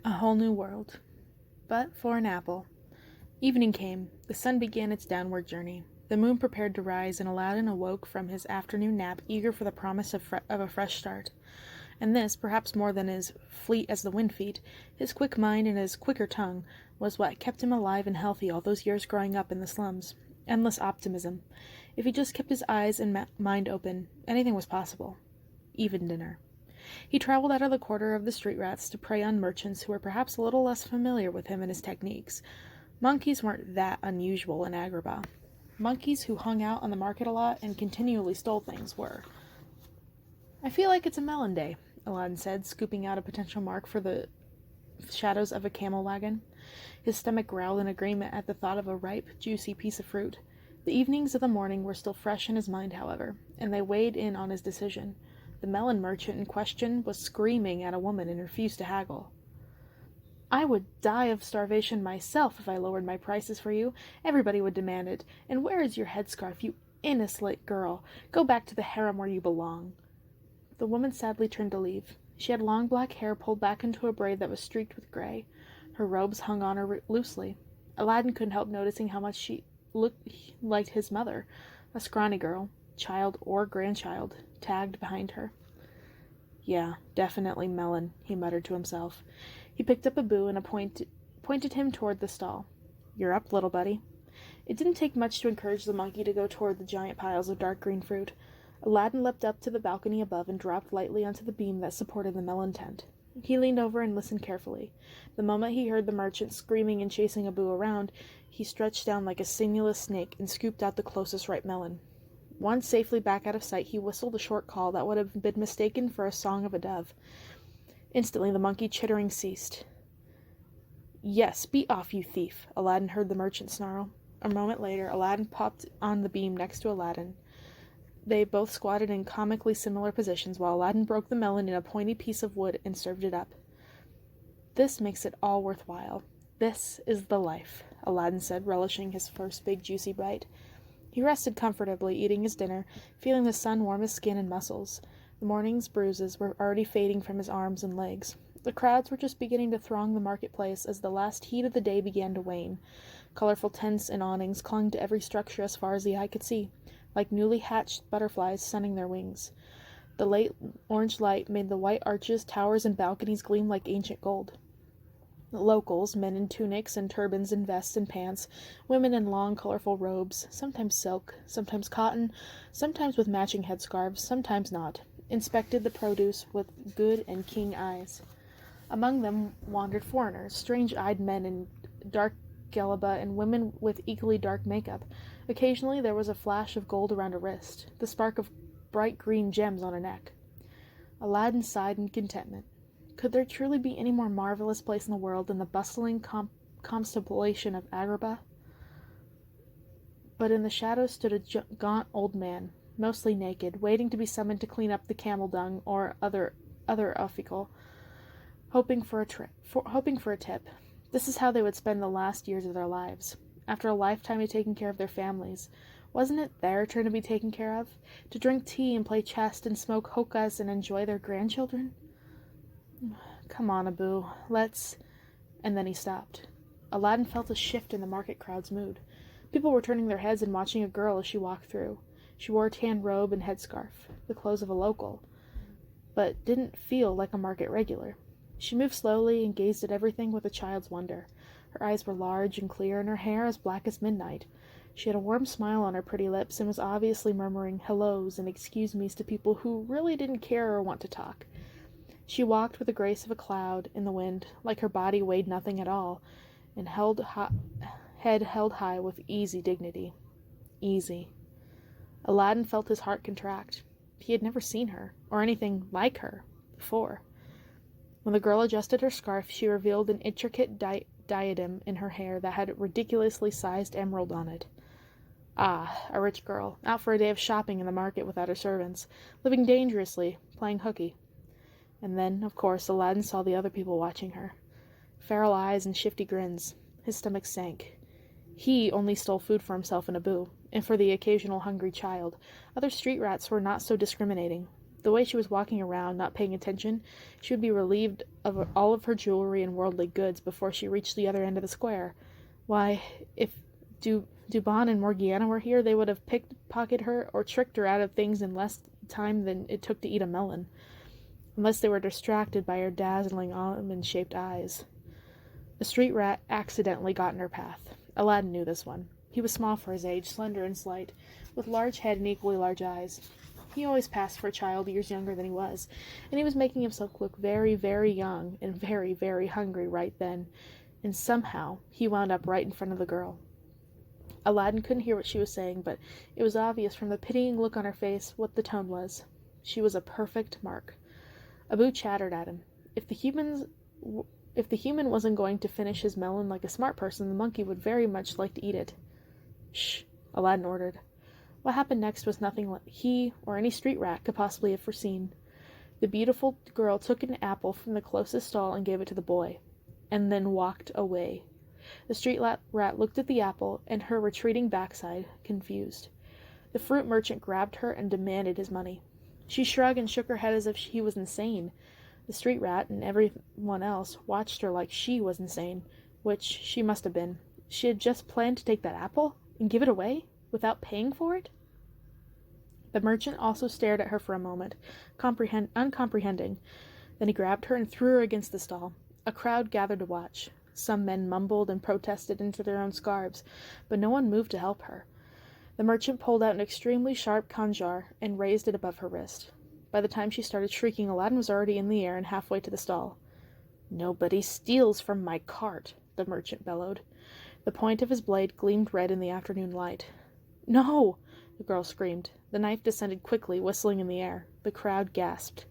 A whole new world. But for an apple. Evening came. The sun began its downward journey. The moon prepared to rise, and Aladdin awoke from his afternoon nap, eager for the promise of a fresh start. And this, perhaps more than his fleet as the wind feet, his quick mind and his quicker tongue, was what kept him alive and healthy all those years growing up in the slums. Endless optimism. If he just kept his eyes and mind open, anything was possible. Even dinner. He traveled out of the quarter of the street rats to prey on merchants who were perhaps a little less familiar with him and his techniques. Monkeys weren't that unusual in Agrabah. Monkeys who hung out on the market a lot and continually stole things were. "I feel like it's a melon day," Aladdin said, scooping out a potential mark for the shadows of a camel wagon. His stomach growled in agreement at the thought of a ripe, juicy piece of fruit. The evenings of the morning were still fresh in his mind, however, and they weighed in on his decision. The melon merchant in question was screaming at a woman and refused to haggle. "I would die of starvation myself if I lowered my prices for you. Everybody would demand it. And where is your headscarf, you innocent girl? Go back to the harem where you belong." The woman sadly turned to leave. She had long black hair pulled back into a braid that was streaked with gray. Her robes hung on her loosely. Aladdin couldn't help noticing how much she looked like his mother, a scrawny girl, child or grandchild, tagged behind her. "Yeah, definitely melon," he muttered to himself. He picked up Abu and pointed him toward the stall. "You're up, little buddy." It didn't take much to encourage the monkey to go toward the giant piles of dark green fruit. Aladdin leapt up to the balcony above and dropped lightly onto the beam that supported the melon tent. He leaned over and listened carefully. The moment he heard the merchant screaming and chasing Abu around, he stretched down like a sinuous snake and scooped out the closest ripe melon. Once safely back out of sight, he whistled a short call that would have been mistaken for a song of a dove. Instantly the monkey chittering ceased. "Yes, be off, you thief," Aladdin heard the merchant snarl. A moment later, Aladdin popped on the beam next to Aladdin. They both squatted in comically similar positions while Aladdin broke the melon in a pointy piece of wood and served it up. "This makes it all worthwhile. This is the life," Aladdin said, relishing his first big juicy bite. He rested comfortably, eating his dinner, feeling the sun warm his skin and muscles. The morning's bruises were already fading from his arms and legs. The crowds were just beginning to throng the marketplace as the last heat of the day began to wane. Colorful tents and awnings clung to every structure as far as the eye could see, like newly hatched butterflies sunning their wings. The late orange light made the white arches, towers, and balconies gleam like ancient gold. The locals, men in tunics and turbans and vests and pants, women in long, colorful robes, sometimes silk, sometimes cotton, sometimes with matching headscarves, sometimes not, inspected the produce with good and keen eyes. Among them wandered foreigners, strange-eyed men in dark galaba and women with equally dark makeup. Occasionally there was a flash of gold around a wrist, the spark of bright green gems on a neck. Aladdin sighed in contentment. Could there truly be any more marvelous place in the world than the bustling contemplation of Agrabah? But in the shadows stood a gaunt old man, mostly naked, waiting to be summoned to clean up the camel dung or other offal, hoping for a tip. This is how they would spend the last years of their lives. After a lifetime of taking care of their families, wasn't it their turn to be taken care of? To drink tea and play chess and smoke hookahs and enjoy their grandchildren? "Come on, Abu, let's—" And then he stopped. Aladdin felt a shift in the market crowd's mood. People were turning their heads and watching a girl as she walked through. She wore a tan robe and headscarf, the clothes of a local, but didn't feel like a market regular. She moved slowly and gazed at everything with a child's wonder. Her eyes were large and clear, and her hair as black as midnight. She had a warm smile on her pretty lips and was obviously murmuring hellos and excuse-me's to people who really didn't care or want to talk. She walked with the grace of a cloud in the wind, like her body weighed nothing at all, and head held high with easy dignity. Easy. Aladdin felt his heart contract. He had never seen her, or anything like her, before. When the girl adjusted her scarf, she revealed an intricate diadem in her hair that had a ridiculously sized emerald on it. Ah, a rich girl, out for a day of shopping in the market without her servants, living dangerously, playing hooky. And then, of course, Aladdin saw the other people watching her. Feral eyes and shifty grins. His stomach sank. He only stole food for himself and Abu, and for the occasional hungry child. Other street rats were not so discriminating. The way she was walking around, not paying attention, she would be relieved of all of her jewelry and worldly goods before she reached the other end of the square. Why, if Dubon and Morgiana were here, they would have pickpocketed her or tricked her out of things in less time than it took to eat a melon. Unless they were distracted by her dazzling almond-shaped eyes. A street rat accidentally got in her path. Aladdin knew this one. He was small for his age, slender and slight, with large head and equally large eyes. He always passed for a child years younger than he was, and he was making himself look very, very young and very, very hungry right then, and somehow he wound up right in front of the girl. Aladdin couldn't hear what she was saying, but it was obvious from the pitying look on her face what the tone was. She was a perfect mark. Abu chattered at him. If the human wasn't going to finish his melon like a smart person, the monkey would very much like to eat it. Shh, Aladdin ordered. What happened next was nothing he or any street rat could possibly have foreseen. The beautiful girl took an apple from the closest stall and gave it to the boy, and then walked away. The street rat looked at the apple and her retreating backside, confused. The fruit merchant grabbed her and demanded his money. She shrugged and shook her head as if he was insane. The street rat and everyone else watched her like she was insane, which she must have been. She had just planned to take that apple and give it away without paying for it? The merchant also stared at her for a moment, uncomprehending. Then he grabbed her and threw her against the stall. A crowd gathered to watch. Some men mumbled and protested into their own scarves, but no one moved to help her. The merchant pulled out an extremely sharp khanjar and raised it above her wrist. By the time she started shrieking, Aladdin was already in the air and halfway to the stall. "Nobody steals from my cart," the merchant bellowed. The point of his blade gleamed red in the afternoon light. "No!" the girl screamed. The knife descended quickly, whistling in the air. The crowd gasped.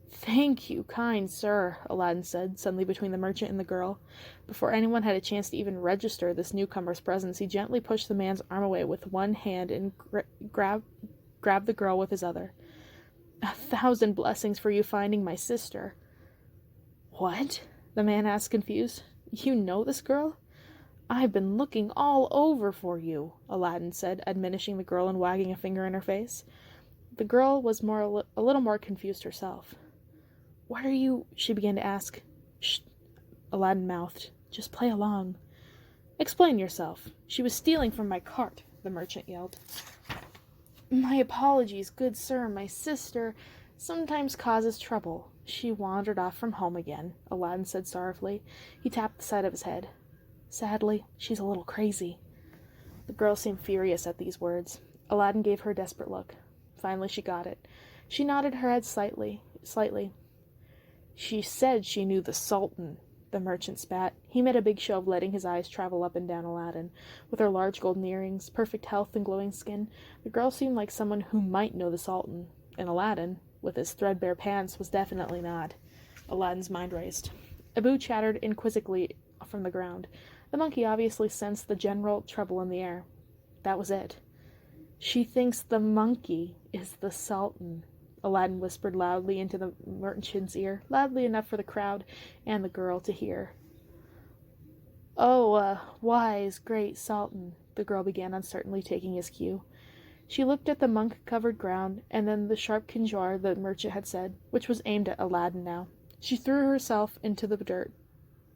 "Thank you, kind sir," Aladdin said, suddenly between the merchant and the girl. Before anyone had a chance to even register this newcomer's presence, he gently pushed the man's arm away with one hand and grabbed the girl with his other. "1,000 blessings for you finding my sister." "What?" the man asked, confused. "You know this girl?" "I've been looking all over for you," Aladdin said, admonishing the girl and wagging a finger in her face. The girl was a little more confused herself. "What are you—" she began to ask. "Shh," Aladdin mouthed. "Just play along." "Explain yourself. She was stealing from my cart," the merchant yelled. "My apologies, good sir. My sister sometimes causes trouble. She wandered off from home again," Aladdin said sorrowfully. He tapped the side of his head. "Sadly, she's a little crazy." The girl seemed furious at these words. Aladdin gave her a desperate look. Finally she got it. She nodded her head slightly. "She said she knew the Sultan," the merchant spat. He made a big show of letting his eyes travel up and down Aladdin. With her large golden earrings, perfect health, and glowing skin, the girl seemed like someone who might know the Sultan. And Aladdin, with his threadbare pants, was definitely not. Aladdin's mind raced. Abu chattered inquisitively from the ground. The monkey obviously sensed the general trouble in the air. That was it. "She thinks the monkey is the Sultan," Aladdin whispered loudly into the merchant's ear, loudly enough for the crowd and the girl to hear. "Oh, wise, great Sultan," the girl began uncertainly, taking his cue. She looked at the monk-covered ground, and then the sharp khanjar the merchant had said, which was aimed at Aladdin now. She threw herself into the dirt,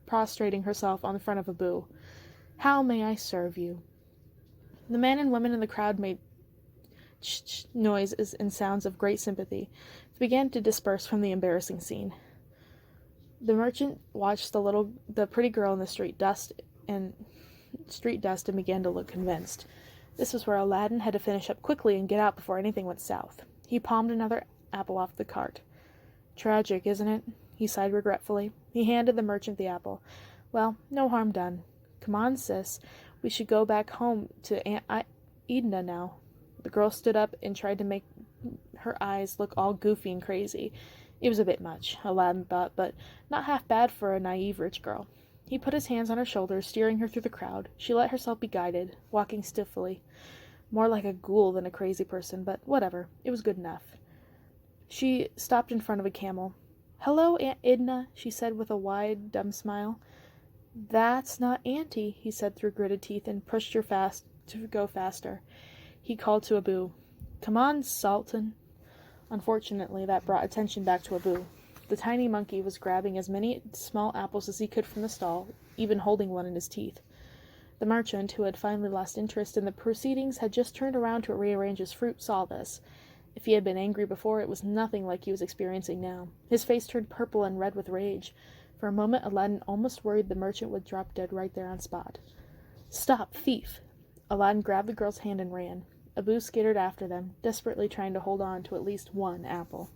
prostrating herself on the front of Abu. "How may I serve you?" The men and women in the crowd made noises and sounds of great sympathy. They began to disperse from the embarrassing scene. The merchant watched the pretty girl in the street dust and began to look convinced. This was where Aladdin had to finish up quickly and get out before anything went south. He palmed another apple off the cart. "Tragic, isn't it?" he sighed regretfully. He handed the merchant the apple. "Well, no harm done. Come on, sis. We should go back home to Aunt Edna now." The girl stood up and tried to make her eyes look all goofy and crazy. It was a bit much, Aladdin thought, but not half bad for a naive rich girl. He put his hands on her shoulders, steering her through the crowd. She let herself be guided, walking stiffly. More like a ghoul than a crazy person, but whatever. It was good enough. She stopped in front of a camel. "Hello, Aunt Edna," she said with a wide, dumb smile. "That's not Auntie," he said through gritted teeth, and pushed her to go faster. He called to Abu. "Come on, Sultan." Unfortunately, that brought attention back to Abu. The tiny monkey was grabbing as many small apples as he could from the stall, even holding one in his teeth. The merchant, who had finally lost interest in the proceedings, had just turned around to rearrange his fruit, saw this. If he had been angry before, it was nothing like he was experiencing now. His face turned purple and red with rage. For a moment, Aladdin almost worried the merchant would drop dead right there on spot. "Stop, thief!" Aladdin grabbed the girl's hand and ran. Abu skittered after them, desperately trying to hold on to at least one apple.